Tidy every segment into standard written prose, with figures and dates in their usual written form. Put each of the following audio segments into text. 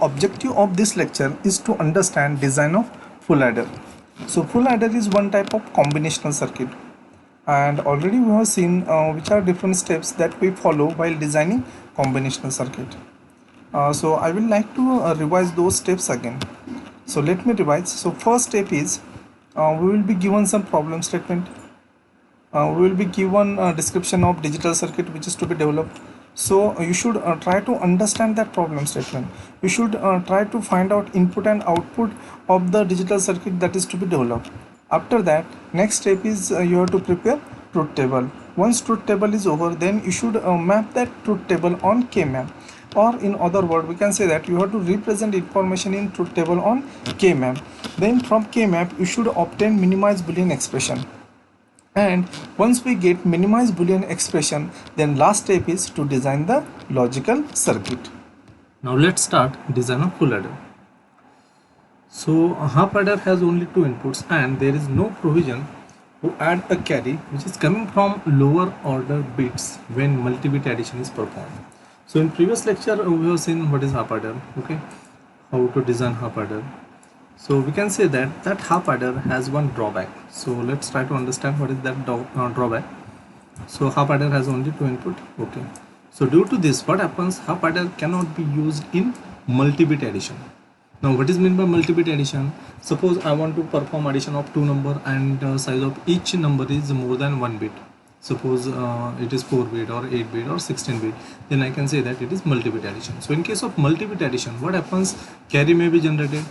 Objective of this lecture is to understand design of full adder. So full adder is one type of combinational circuit, and already we have seen which are different steps that we follow while designing combinational circuit. So I will like to revise those steps again. So let me revise. So first step is we will be given some problem statement. We will be given a description of digital circuit which is to be developed. So you should try to understand that problem statement. You should try to find out input and output of the digital circuit that is to be developed. After that, next step is you have to prepare truth table. Once truth table is over, then you should map that truth table on K-map, or in other word we can say that you have to represent information in truth table on K-map. Then from K-map you should obtain minimized Boolean expression, and once we get minimized Boolean expression, then last step is to design the logical circuit. Now let's start design of full adder. So a half adder has only two inputs and there is no provision to add a carry which is coming from lower order bits when multi-bit addition is performed. So in previous lecture we have seen what is half adder, okay, how to design half adder. So we can say that half adder has one drawback. So let's try to understand what is that drawback. So half adder has only two input, okay. So due to this, what happens, half adder cannot be used in multi-bit addition. Now what is meant by multi-bit addition? Suppose I want to perform addition of two number and size of each number is more than 1 bit. Suppose it is 4 bit or 8 bit or 16 bit, then I can say that it is multi-bit addition. So in case of multi-bit addition, what happens, carry may be generated,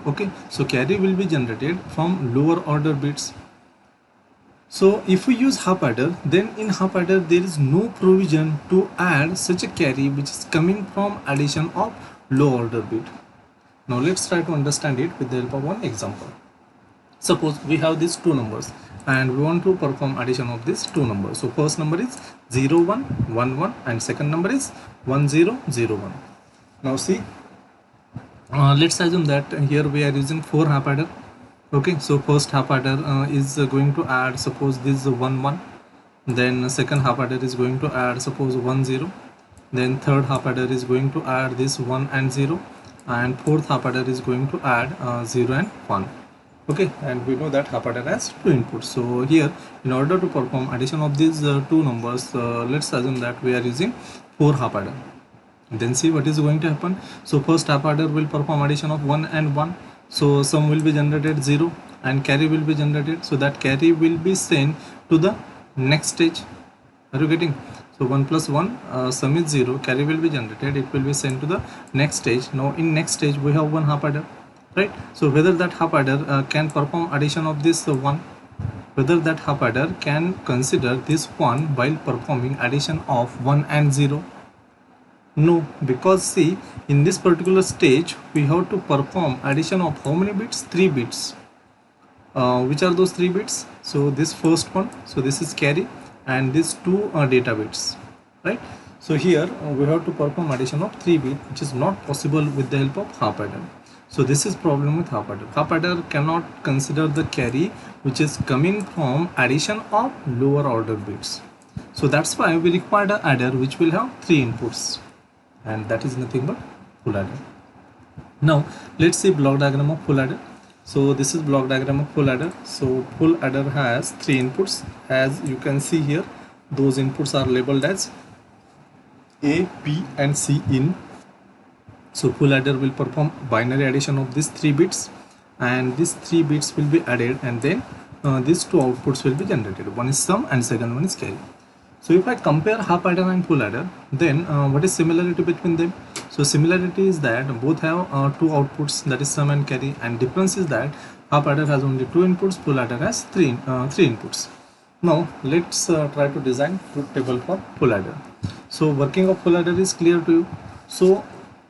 okay. So carry will be generated from lower order bits. So if we use half adder, then in half adder there is no provision to add such a carry which is coming from addition of low order bit. Now let's try to understand it with the help of one example. Suppose we have these two numbers and we want to perform addition of these two numbers. So first number is 0 1 1 1 and second number is 1 0 0 1. Now see, let's assume that here we are using 4 half adder. Okay, so first half adder is going to add, suppose this 1 1, then second half adder is going to add suppose 1 0, then third half adder is going to add this 1 and 0, and fourth half adder is going to add 0 and 1. Okay, and we know that half adder has two inputs. So here in order to perform addition of these two numbers, let's assume that we are using 4 half adder. Then see what is going to happen. So first half adder will perform addition of 1 and 1. So sum will be generated 0 and carry will be generated. So that carry will be sent to the next stage. Are you getting? So 1 plus 1 sum is 0, carry will be generated, it will be sent to the next stage. Now in next stage we have one half adder, right? So whether that half adder can perform addition of this 1, whether that half adder can consider this 1 while performing addition of 1 and 0. No, because see, in this particular stage we have to perform addition of how many bits? 3 bits. Which are those 3 bits? So this first one, so this is carry, and these two data bits, right? So here we have to perform addition of 3 bits, which is not possible with the help of half adder. So this is problem with half adder. Half adder cannot consider the carry which is coming from addition of lower order bits. So that's why we require an adder which will have 3 inputs, and that is nothing but full adder. Now let's see block diagram of full adder. So this is block diagram of full adder. So full adder has 3 inputs. As you can see here, those inputs are labeled as A, B and C in. So full adder will perform binary addition of these 3 bits, and these 3 bits will be added, and then these two outputs will be generated. One is sum and second one is carry. So if I compare half adder and full adder, then what is similarity between them? So similarity is that both have two outputs, that is sum and carry, and difference is that half adder has only 2 inputs, full adder has three inputs. Now let's try to design truth table for full adder. So working of full adder is clear to you. So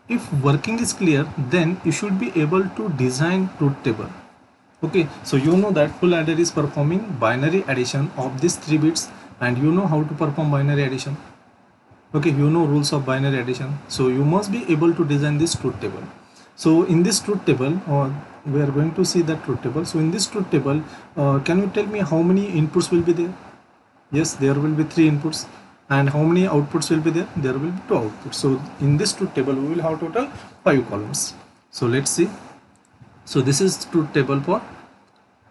if working is clear, then you should be able to design truth table. Okay, so you know that full adder is performing binary addition of these 3 bits, and you know how to perform binary addition. Okay, you know rules of binary addition, so you must be able to design this truth table. So in this truth table, we are going to see that truth table. So in this truth table, can you tell me how many inputs will be there? Yes, there will be 3 inputs. and how many outputs will be there? There will be 2 outputs. So in this truth table we will have total 5 columns. So let's see. So this is truth table for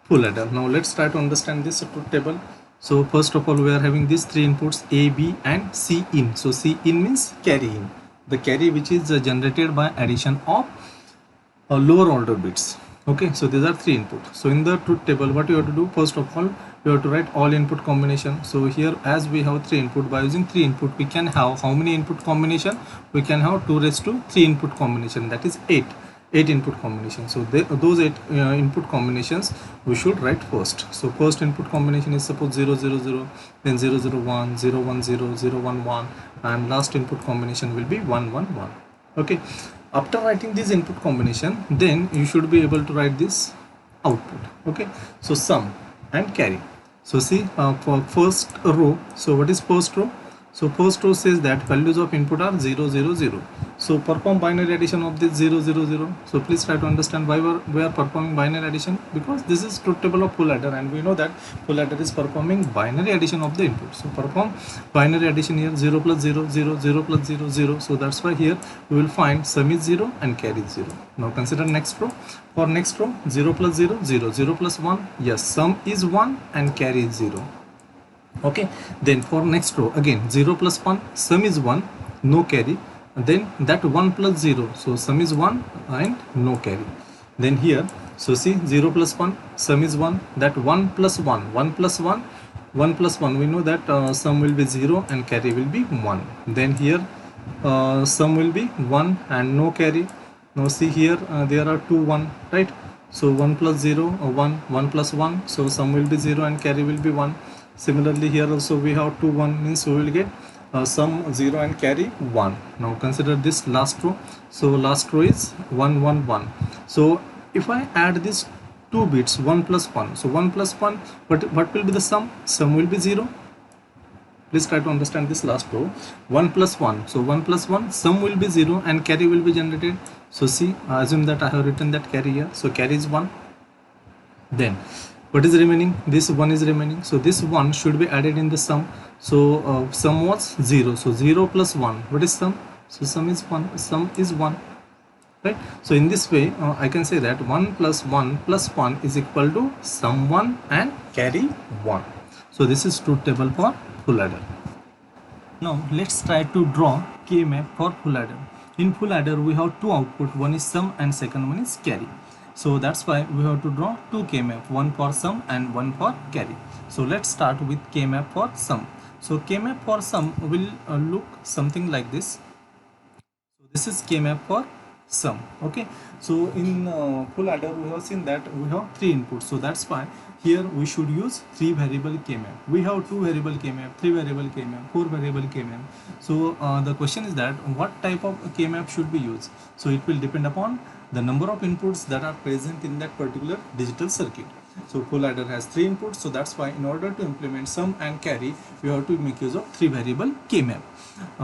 full adder. Now let's try to understand this truth table. So first of all, we are having these 3 inputs A, B and C in. So C in means carry in, the carry which is generated by addition of lower order bits. Okay, so these are 3 inputs. So in the truth table, what you have to do, first of all, you have to write all input combination. So here, as we have 3 input, by using 3 input we can have how many input combination? We can have 2 raised to 3 input combination, that is 8 input combinations. So those 8 input combinations we should write first. So first input combination is suppose 0 0 0, then 0 0 1, 0 1 0, 0 1 1, and last input combination will be 1 1 1. Okay, after writing this input combination, then you should be able to write this output. Okay, so sum and carry. So see, for first row, so what is first row? So first row says that values of input are 0 0 0. So perform binary addition of this 0 0 0. So please try to understand why we are performing binary addition, because this is truth table of full adder and we know that full adder is performing binary addition of the input. So perform binary addition here, 0 plus 0 0, 0 plus 0 0. So that's why here we will find sum is 0 and carry is 0. Now consider next row. For next row, 0 plus 0 0, 0 plus 1, yes, sum is 1 and carry is 0. Okay, then for next row again 0 plus 1, sum is 1, no carry, then that 1 plus 0, so sum is 1 and no carry. Then here, so see, 0 plus 1, sum is 1, that 1 plus 1, 1 plus 1, 1 plus 1, we know that sum will be 0 and carry will be 1. Then here sum will be 1 and no carry. Now see here, there are 2 1, right? So 1 plus 0 1, 1 plus 1, so sum will be 0 and carry will be 1. Similarly here also we have 2 1, means we will get sum 0 and carry 1. Now consider this last row. So last row is 1 1 1. So if I add these 2 bits, 1 plus 1, so 1 plus 1, what will be the sum? Sum will be 0. Please try to understand this last row. 1 plus 1, so 1 plus 1, sum will be 0 and carry will be generated. So see, assume that I have written that carry here, so carry is 1. Then what is remaining? This 1 is remaining, so this 1 should be added in the sum. So sum was 0, so 0 plus 1, what is sum? So sum is 1, sum is 1, right? So in this way I can say that 1 plus 1 plus 1 is equal to sum 1 and carry 1. So this is truth table for full adder. Now let's try to draw K-map for full adder. In full adder we have 2 output, one is sum and second one is carry. So that's why we have to draw 2 K-map, one for sum and one for carry. So let's start with K-map for sum. So K-map for sum will look something like this. So this is K-map for sum. Okay, so in full adder we have seen that we have 3 inputs, so that's why here we should use 3 variable K-map. We have 2 variable K-map, 3 variable K-map, 4 variable K-map. So the question is that what type of K-map should be used? So it will depend upon the number of inputs that are present in that particular digital circuit. So full adder has 3 inputs, so that's why in order to implement sum and carry we have to make use of 3 variable K-map.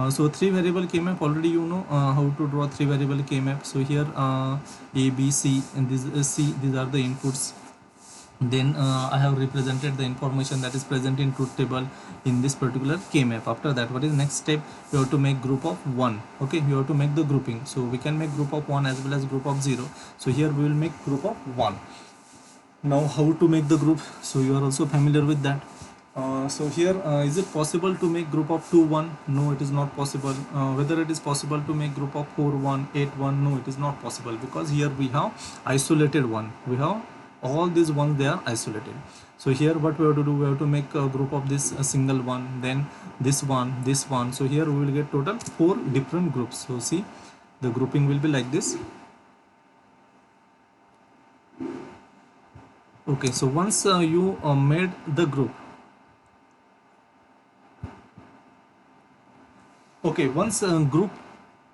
So 3 variable K-map, already you know how to draw 3 variable K-map. So here A, B, C, and this is C, these are the inputs. Then I have represented the information that is present in truth table in this particular K-map. After that, what is next step? You have to make group of 1. Okay, you have to make the grouping. So we can make group of 1 as well as group of 0. So here we will make group of 1. Now how to make the group? So you are also familiar with that. So here is it possible to make group of 2 1? No, it is not possible. Whether it is possible to make group of 4 1, 8 1? No, it is not possible, because here we have isolated 1. We have all these ones, they are isolated. So here what we have to do, we have to make a group of this single one, then this one, this one. So here we will get total 4 different groups. So see, the grouping will be like this. Okay, so once you made the group, okay, once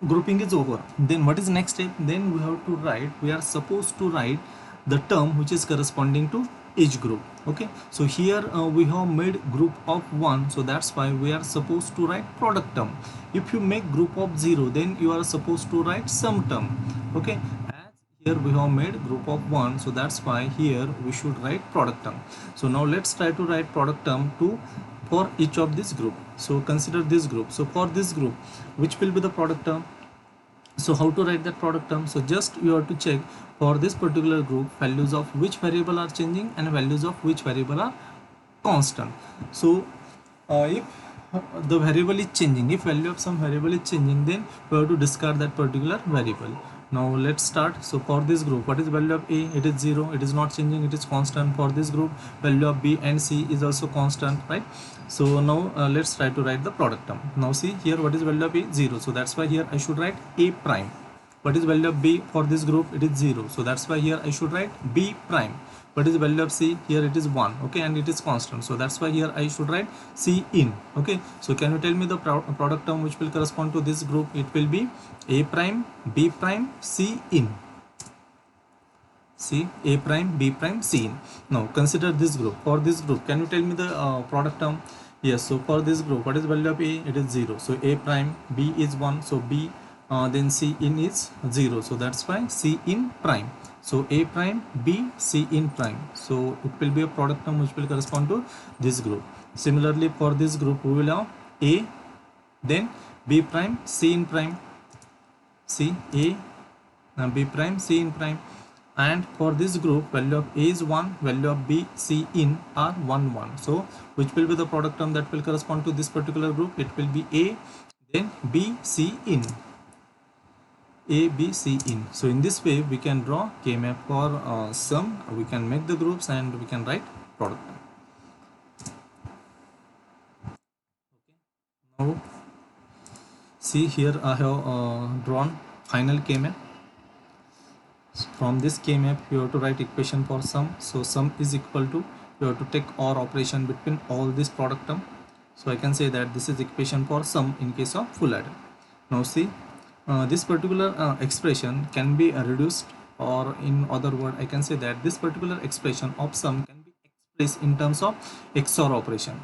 grouping is over, then what is next step? Then we have to write, we are supposed to write the term which is corresponding to each group. Okay, so here we have made group of 1, so that's why we are supposed to write product term. If you make group of 0, then you are supposed to write sum term. Okay, as here we have made group of 1, so that's why here we should write product term. So now let's try to write product term to for each of this group. So consider this group. So for this group, which will be the product term? So how to write that product term? So just you have to check for this particular group values of which variable are changing and values of which variable are constant. So if the variable is changing, if value of some variable is changing, then we have to discard that particular variable. Now let's start. So for this group, what is value of A? It is 0, it is not changing, it is constant. For this group, value of B and C is also constant, right? So now let's try to write the product term. Now see here, what is value of A? 0, so that's why here I should write A prime. What is value of B for this group? It is 0, so that's why here I should write B prime. What is the value of C? Here it is 1, okay, and it is constant, so that's why here I should write C in, okay. So can you tell me the product term which will correspond to this group? It will be A prime, B prime, C in. C, A prime, B prime, C in. Now consider this group. For this group, can you tell me the product term? Yes, so for this group, what is value of A? It is 0, so A prime, B is 1, so B, then C in is 0, so that's why C in prime. So A prime, B, C in prime. So it will be a product term which will correspond to this group. Similarly, for this group, we will have A, then B prime, C in prime, C, A, B prime, C in prime. And for this group, value of A is 1, value of B, C in are 1, 1. So which will be the product term that will correspond to this particular group? It will be A, then B, C in. A, B, C in. So in this way we can draw K-map for sum, we can make the groups, and we can write product. Okay. Now see here I have drawn final K-map. From this K-map you have to write equation for sum. So sum is equal to, you have to take OR operation between all this product term. So I can say that this is equation for sum in case of full adder. Now see, this particular expression can be reduced, or in other word I can say that this particular expression of sum can be expressed in terms of XOR operation.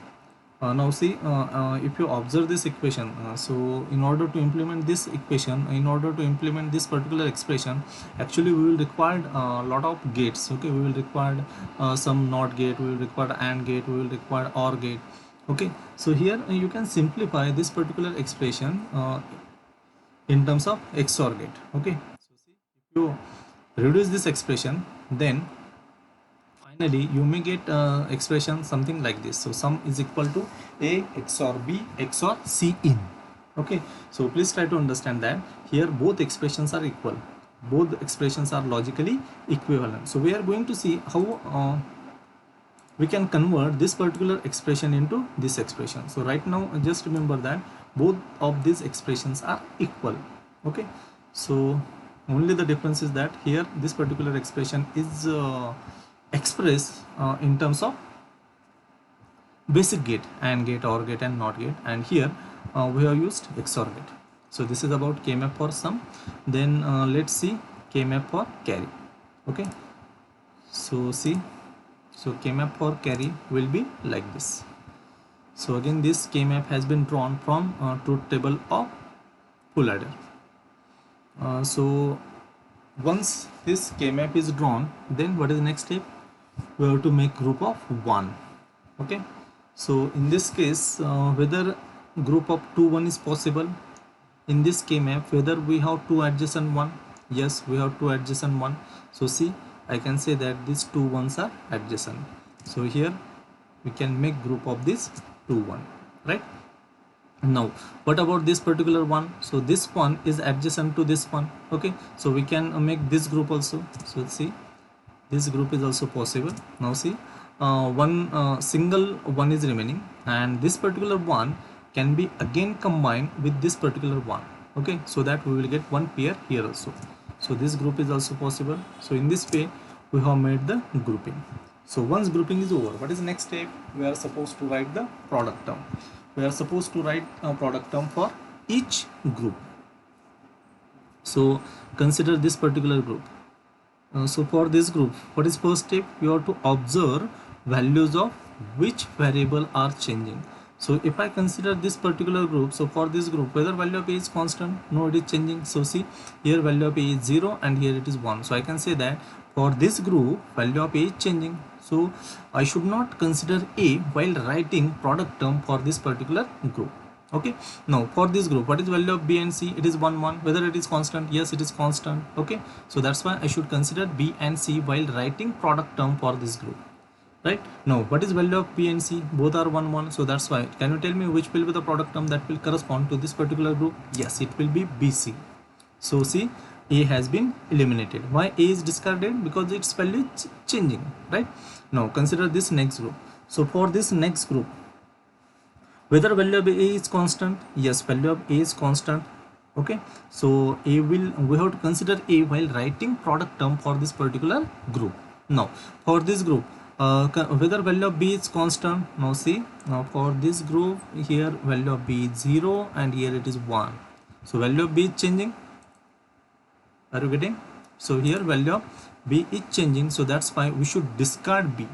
Now see, if you observe this equation, so in order to implement this equation, in order to implement this particular expression, actually we will require a lot of gates, okay. We will require some NOT gate, we will require AND gate, we will require OR gate, okay. So here you can simplify this particular expression in terms of XOR gate, okay. So see, if you reduce this expression, then finally you may get expression something like this. So sum is equal to A XOR B XOR C in, okay. So please try to understand that here both expressions are equal, both expressions are logically equivalent. So we are going to see how we can convert this particular expression into this expression. So right now just remember that both of these expressions are equal, okay. So only the difference is that here this particular expression is expressed in terms of basic gate, AND gate, OR gate and NOT gate, and here we have used XOR gate. So this is about K-map for sum. Then let's see K-map for carry, okay. So see, so K-map for carry will be like this. So again this K-map has been drawn from truth table of full adder. So once this K-map is drawn, then what is the next step? We have to make group of 1, okay. So in this case whether group of 2 1 is possible in this K-map, whether we have 2 adjacent 1, yes we have 2 adjacent 1. So see, I can say that these 2 1s are adjacent, so here we can make group of this 2 1, right. Now what about this particular one? So this one is adjacent to this one, okay. So we can make this group also. So see, this group is also possible. Now see, one single one is remaining, and this particular one can be again combined with this particular one, okay, so that we will get one pair here also. So this group is also possible. So in this way we have made the grouping. So once grouping is over, what is the next step? We are supposed to write the product term. We are supposed to write a product term for each group. So consider this particular group. So for this group, what is first step? You have to observe values of which variable are changing. So if I consider this particular group, so for this group, whether value of A is constant, no, it is changing. So see, here value of A is 0 and here it is 1. So I can say that for this group value of A is changing. So I should not consider A while writing product term for this particular group. Okay, now for this group, what is value of B and C? It is 1 1. Whether it is constant? Yes, it is constant. Okay, so that's why I should consider B and C while writing product term for this group. Right, now what is value of B and C? Both are 1 1. So that's why, can you tell me which will be the product term that will correspond to this particular group? Yes, it will be BC. So see, A has been eliminated. Why A is discarded? Because its value is changing. Right, now consider this next group. So for this next group, whether value of A is constant? Yes, value of A is constant. Okay, so A will, we have to consider A while writing product term for this particular group. Now for this group, whether value of B is constant? Now see, now for this group here value of B is 0 and here it is 1. So value of B is changing. Are you getting? So here value of B is changing, so that's why we should discard B.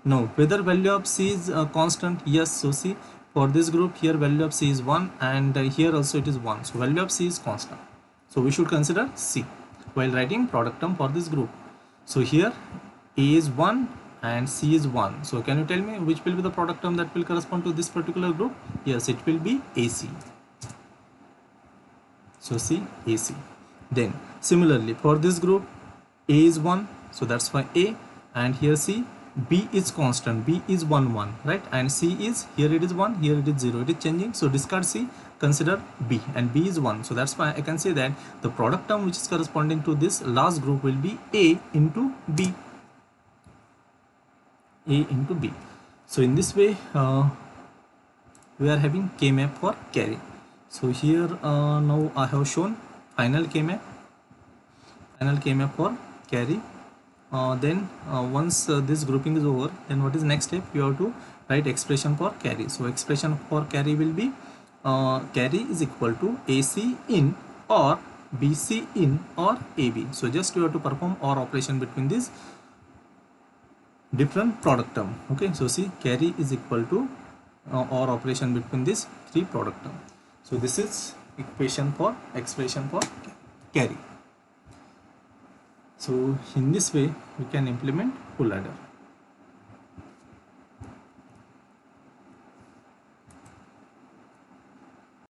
Now whether value of C is constant? Yes, so see, for this group here value of C is 1 and here also it is 1, so value of C is constant. So we should consider C while writing product term for this group. So here A is 1 and C is 1. So can you tell me which will be the product term that will correspond to this particular group? Yes, it will be AC. So C, AC. Then similarly for this group, A is 1, so that's why A, and here C, B is constant, B is 1 1, right, and C is, here it is 1, here it is 0, it is changing, so discard C, consider B, and B is 1. So that's why I can say that the product term which is corresponding to this last group will be A into B. A into B. So in this way we are having K-map for carry. So here now I have shown final K-map for carry. Then once this grouping is over, then what is next step? You have to write expression for carry. So expression for carry will be carry is equal to AC in or BC in or AB. So just you have to perform OR operation between these different product term. Okay, so see, carry is equal to OR operation between these three product term. So this is expression for carry. So in this way we can implement full adder.